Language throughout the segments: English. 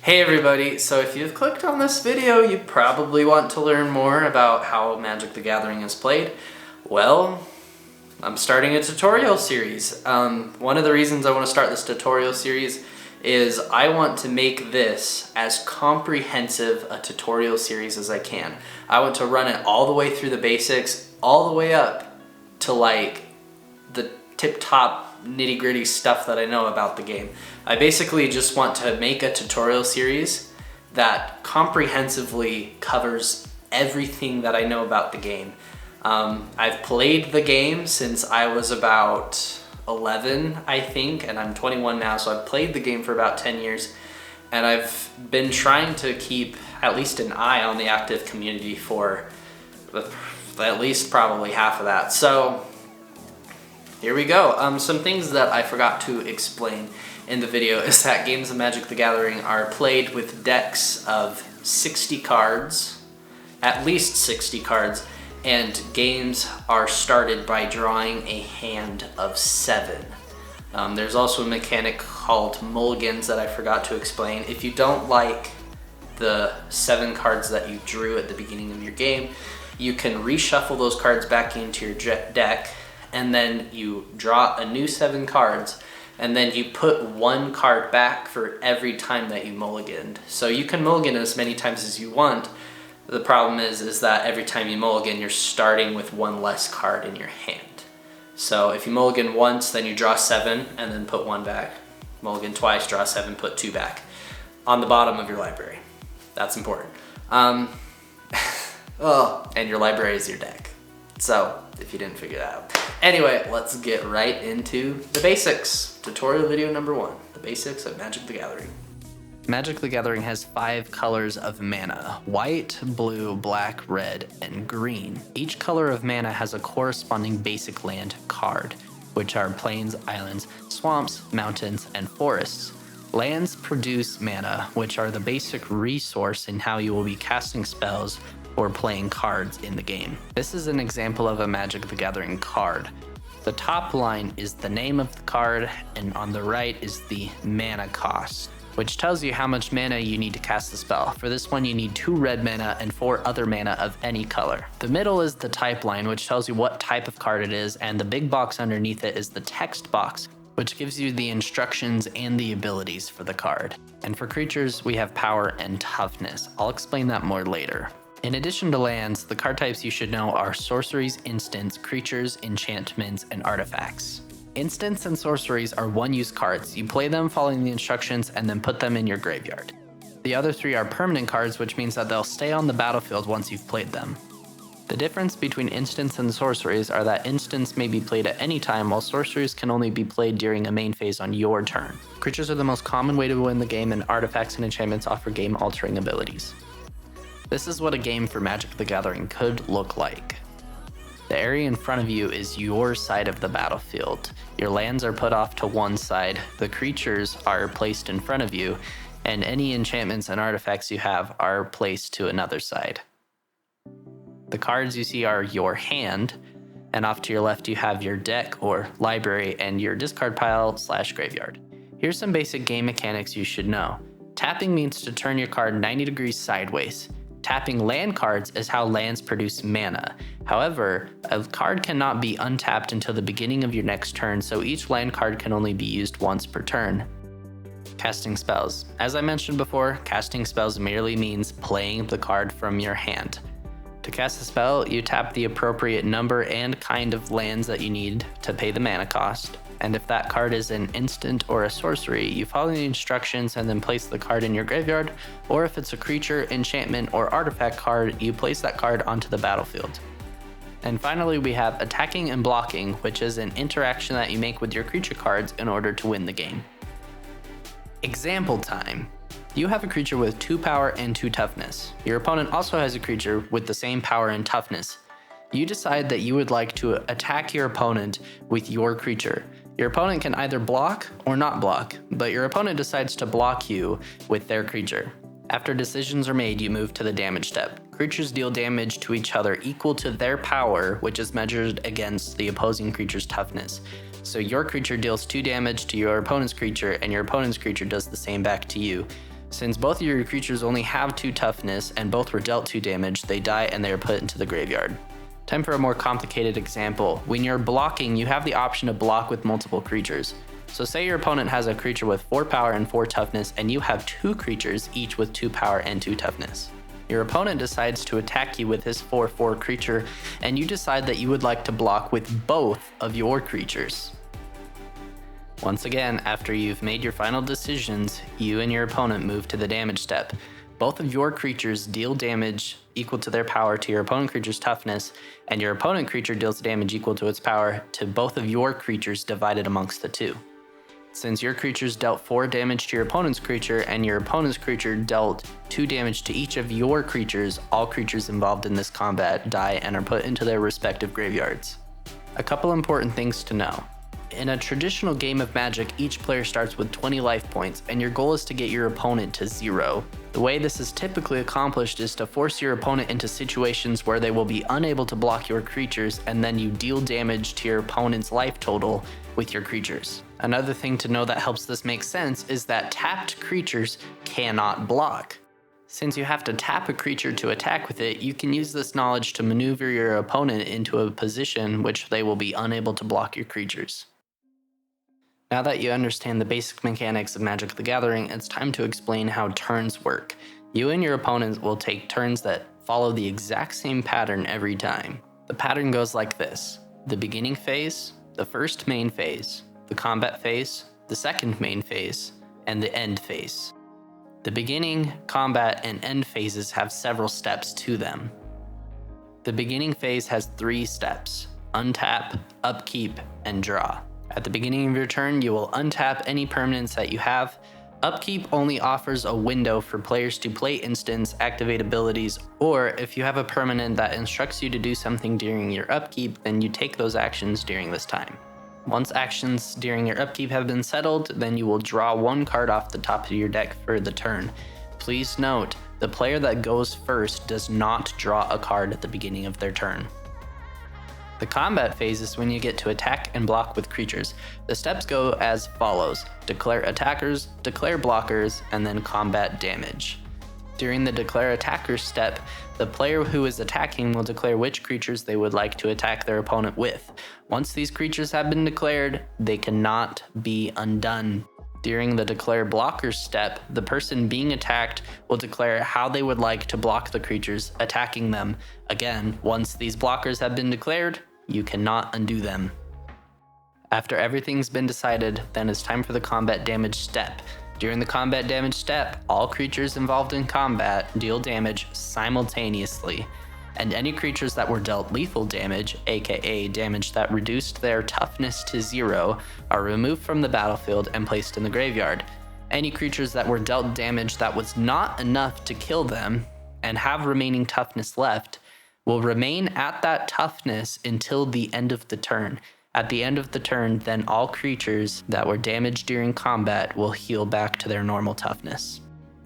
Hey everybody, so if you've clicked on this video, you probably want to learn more about how Magic the Gathering is played. Well, I'm starting a tutorial series. One of the reasons I want to start this tutorial series is I want to make this as comprehensive a tutorial series as I can. I want to run it all the way through the basics, all the way up to like the tip-top nitty-gritty stuff that I know about the game. I basically just want to make a tutorial series that comprehensively covers everything that I know about the game. I've played the game since I was about 11, I think, and I'm 21 now, so I've played the game for about 10 years, and I've been trying to keep at least an eye on the active community for at least probably half of that. So here we go. Some things that I forgot to explain in the video is that games of Magic the Gathering are played with decks of 60 cards, at least 60 cards, and games are started by drawing a hand of 7. There's also a mechanic called mulligans that I forgot to explain. If you don't like the 7 cards that you drew at the beginning of your game, you can reshuffle those cards back into your deck, and then you draw a new 7 cards, and then you put 1 card back for every time that you mulliganed. So you can mulligan as many times as you want. The problem is that every time you mulligan, you're starting with 1 less card in your hand. So if you mulligan once, then you draw 7 and then put 1 back. Mulligan twice, draw 7, put 2 back on the bottom of your library. That's important. And your library is your deck. So if you didn't figure that out. Anyway, let's get right into the basics. Tutorial video number 1, the basics of Magic the Gathering. Magic the Gathering has 5 colors of mana: white, blue, black, red, and green. Each color of mana has a corresponding basic land card, which are plains, islands, swamps, mountains, and forests. Lands produce mana, which are the basic resource in how you will be casting spells or playing cards in the game. This is an example of a Magic the Gathering card. The top line is the name of the card, and on the right is the mana cost, which tells you how much mana you need to cast the spell. For this one, you need 2 red mana and 4 other mana of any color. The middle is the type line, which tells you what type of card it is, and the big box underneath it is the text box, which gives you the instructions and the abilities for the card. And for creatures, we have power and toughness. I'll explain that more later. In addition to lands, the card types you should know are sorceries, instants, creatures, enchantments, and artifacts. Instants and sorceries are one-use cards. You play them following the instructions and then put them in your graveyard. The other 3 are permanent cards, which means that they'll stay on the battlefield once you've played them. The difference between instants and sorceries are that instants may be played at any time, while sorceries can only be played during a main phase on your turn. Creatures are the most common way to win the game, and artifacts and enchantments offer game-altering abilities. This is what a game for Magic the Gathering could look like. The area in front of you is your side of the battlefield. Your lands are put off to one side, the creatures are placed in front of you, and any enchantments and artifacts you have are placed to another side. The cards you see are your hand, and off to your left you have your deck or library and your discard pile/graveyard. Here's some basic game mechanics you should know. Tapping means to turn your card 90 degrees sideways. Tapping land cards is how lands produce mana. However, a card cannot be untapped until the beginning of your next turn, so each land card can only be used once per turn. Casting spells. As I mentioned before, casting spells merely means playing the card from your hand. To cast a spell, you tap the appropriate number and kind of lands that you need to pay the mana cost. And if that card is an instant or a sorcery, you follow the instructions and then place the card in your graveyard, or if it's a creature, enchantment, or artifact card, you place that card onto the battlefield. And finally, we have attacking and blocking, which is an interaction that you make with your creature cards in order to win the game. Example time. You have a creature with 2 power and 2 toughness. Your opponent also has a creature with the same power and toughness. You decide that you would like to attack your opponent with your creature. Your opponent can either block or not block, but your opponent decides to block you with their creature. After decisions are made, you move to the damage step. Creatures deal damage to each other equal to their power, which is measured against the opposing creature's toughness. So your creature deals 2 damage to your opponent's creature, and your opponent's creature does the same back to you. Since both of your creatures only have 2 toughness and both were dealt 2 damage, they die and they are put into the graveyard. Time for a more complicated example. When you're blocking, you have the option to block with multiple creatures. So say your opponent has a creature with 4 power and 4 toughness, and you have 2 creatures, each with 2 power and 2 toughness. Your opponent decides to attack you with his 4/4 creature, and you decide that you would like to block with both of your creatures. Once again, after you've made your final decisions, you and your opponent move to the damage step. Both of your creatures deal damage equal to their power to your opponent creature's toughness, and your opponent creature deals damage equal to its power to both of your creatures divided amongst the 2. Since your creatures dealt 4 damage to your opponent's creature and your opponent's creature dealt 2 damage to each of your creatures, all creatures involved in this combat die and are put into their respective graveyards. A couple important things to know. In a traditional game of Magic, each player starts with 20 life points, and your goal is to get your opponent to 0. The way this is typically accomplished is to force your opponent into situations where they will be unable to block your creatures, and then you deal damage to your opponent's life total with your creatures. Another thing to know that helps this make sense is that tapped creatures cannot block. Since you have to tap a creature to attack with it, you can use this knowledge to maneuver your opponent into a position which they will be unable to block your creatures. Now that you understand the basic mechanics of Magic the Gathering, it's time to explain how turns work. You and your opponent will take turns that follow the exact same pattern every time. The pattern goes like this: the beginning phase, the first main phase, the combat phase, the second main phase, and the end phase. The beginning, combat, and end phases have several steps to them. The beginning phase has 3 steps: untap, upkeep, and draw. At the beginning of your turn, you will untap any permanents that you have. Upkeep only offers a window for players to play instants, activate abilities, or if you have a permanent that instructs you to do something during your upkeep, then you take those actions during this time. Once actions during your upkeep have been settled, then you will draw 1 card off the top of your deck for the turn. Please note, the player that goes first does not draw a card at the beginning of their turn. The combat phase is when you get to attack and block with creatures. The steps go as follows: declare attackers, declare blockers, and then combat damage. During the declare attackers step, the player who is attacking will declare which creatures they would like to attack their opponent with. Once these creatures have been declared, they cannot be undone. During the declare blockers step, the person being attacked will declare how they would like to block the creatures attacking them. Again, once these blockers have been declared, you cannot undo them. After everything's been decided, then it's time for the combat damage step. During the combat damage step, all creatures involved in combat deal damage simultaneously, and any creatures that were dealt lethal damage, aka damage that reduced their toughness to 0, are removed from the battlefield and placed in the graveyard. Any creatures that were dealt damage that was not enough to kill them and have remaining toughness left will remain at that toughness until the end of the turn. At the end of the turn, then all creatures that were damaged during combat will heal back to their normal toughness.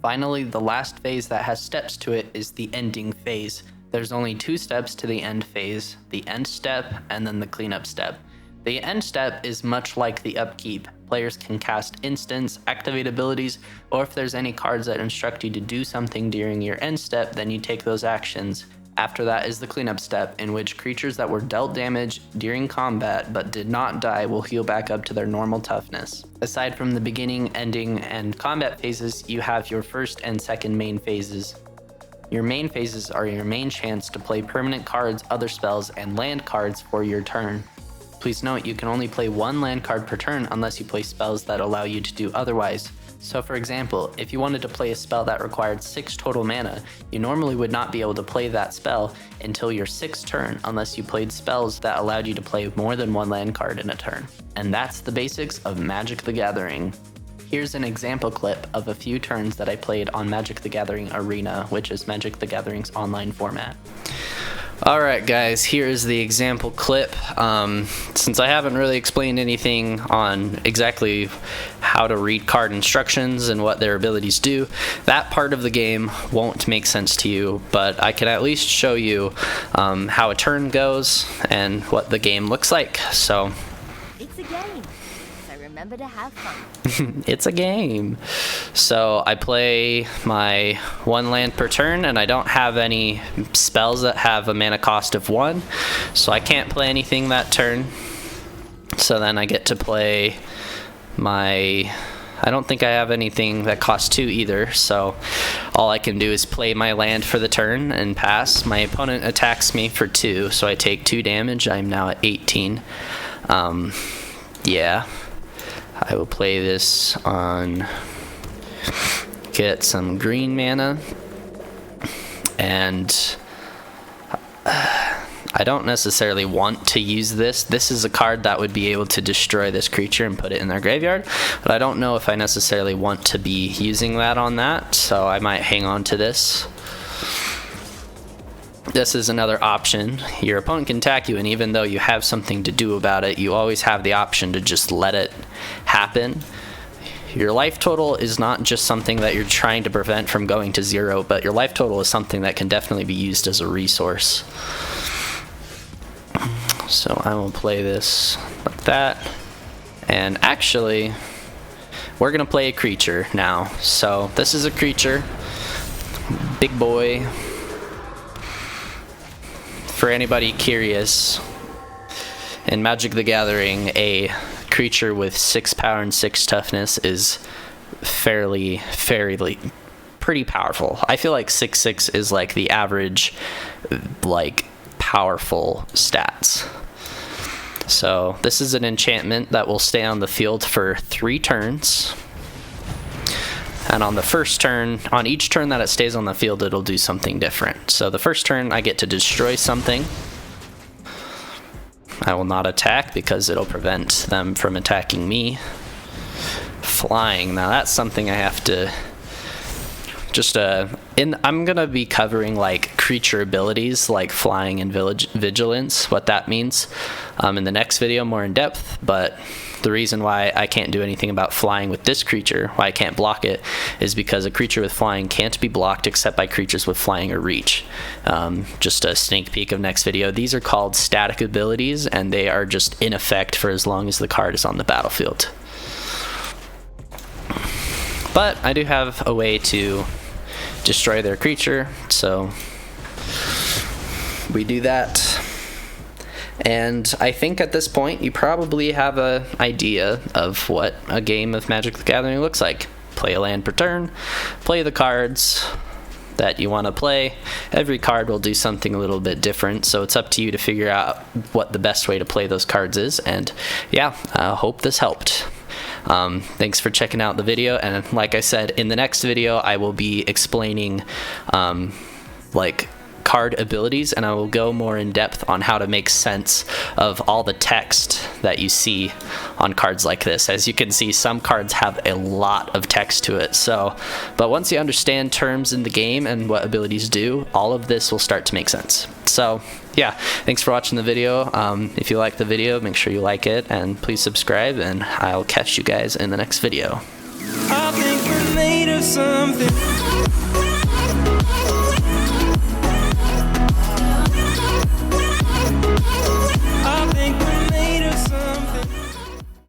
Finally, the last phase that has steps to it is the ending phase. There's only 2 steps to the end phase: the end step and then the cleanup step. The end step is much like the upkeep. Players can cast instants, activate abilities, or if there's any cards that instruct you to do something during your end step, then you take those actions. After that is the cleanup step, in which creatures that were dealt damage during combat but did not die will heal back up to their normal toughness. Aside from the beginning, ending, and combat phases, you have your first and second main phases. Your main phases are your main chance to play permanent cards, other spells, and land cards for your turn. Please note, you can only play 1 land card per turn unless you play spells that allow you to do otherwise. So for example, if you wanted to play a spell that required 6 total mana, you normally would not be able to play that spell until your 6th turn unless you played spells that allowed you to play more than 1 land card in a turn. And that's the basics of Magic the Gathering. Here's an example clip of a few turns that I played on Magic the Gathering Arena, which is Magic the Gathering's online format. Alright guys, here is the example clip. Since I haven't really explained anything on exactly how to read card instructions and what their abilities do, that part of the game won't make sense to you, but I can at least show you how a turn goes and what the game looks like. So It's a game. I remember remember to have fun. It's a game. So I play my 1 land per turn, and I don't have any spells that have a mana cost of 1, so I can't play anything that turn. So then I get to play my... I don't think I have anything that costs 2 either, so all I can do is play my land for the turn and pass. My opponent attacks me for 2, so I take 2 damage. I'm now at 18. Yeah, I will play this on... get some green mana, and I don't necessarily want to use this. This is a card that would be able to destroy this creature and put it in their graveyard, but I don't know if I necessarily want to be using that on that, so I might hang on to this. This is another option. Your opponent can attack you, and even though you have something to do about it, you always have the option to just let it happen. Your life total is not just something that you're trying to prevent from going to 0, but your life total is something that can definitely be used as a resource. So I will play this like that. And actually, we're going to play a creature now. So this is a creature. Big boy. For anybody curious, in Magic the Gathering, a creature with 6 power and 6 toughness is fairly pretty powerful. I feel like 6/6 is like the average like powerful stats. So this is an enchantment that will stay on the field for 3 turns. And on the first turn, on each turn that it stays on the field, it'll do something different. So the first turn I get to destroy something. I will not attack because it'll prevent them from attacking me. Flying, now that's something I have to just I'm gonna be covering like creature abilities like flying and vigilance, what that means in the next video more in depth. But the reason why I can't do anything about flying with this creature, why I can't block it, is because a creature with flying can't be blocked except by creatures with flying or reach. Just a sneak peek of next video. These are called static abilities, and they are just in effect for as long as the card is on the battlefield. But I do have a way to destroy their creature, so we do that. And I think at this point you probably have an idea of what a game of Magic the Gathering looks like. Play a land per turn, play the cards that you want to play. Every card will do something a little bit different, so it's up to you to figure out what the best way to play those cards is. And yeah, I hope this helped. Thanks for checking out the video, and like I said, in the next video I will be explaining like card abilities, and I will go more in depth on how to make sense of all the text that you see on cards like this. As you can see, some cards have a lot of text to it, but once you understand terms in the game and what abilities do, all of this will start to make sense. So yeah, thanks for watching the video. If you like the video, make sure you like it, and please subscribe, and I'll catch you guys in the next video. I think we're made of something.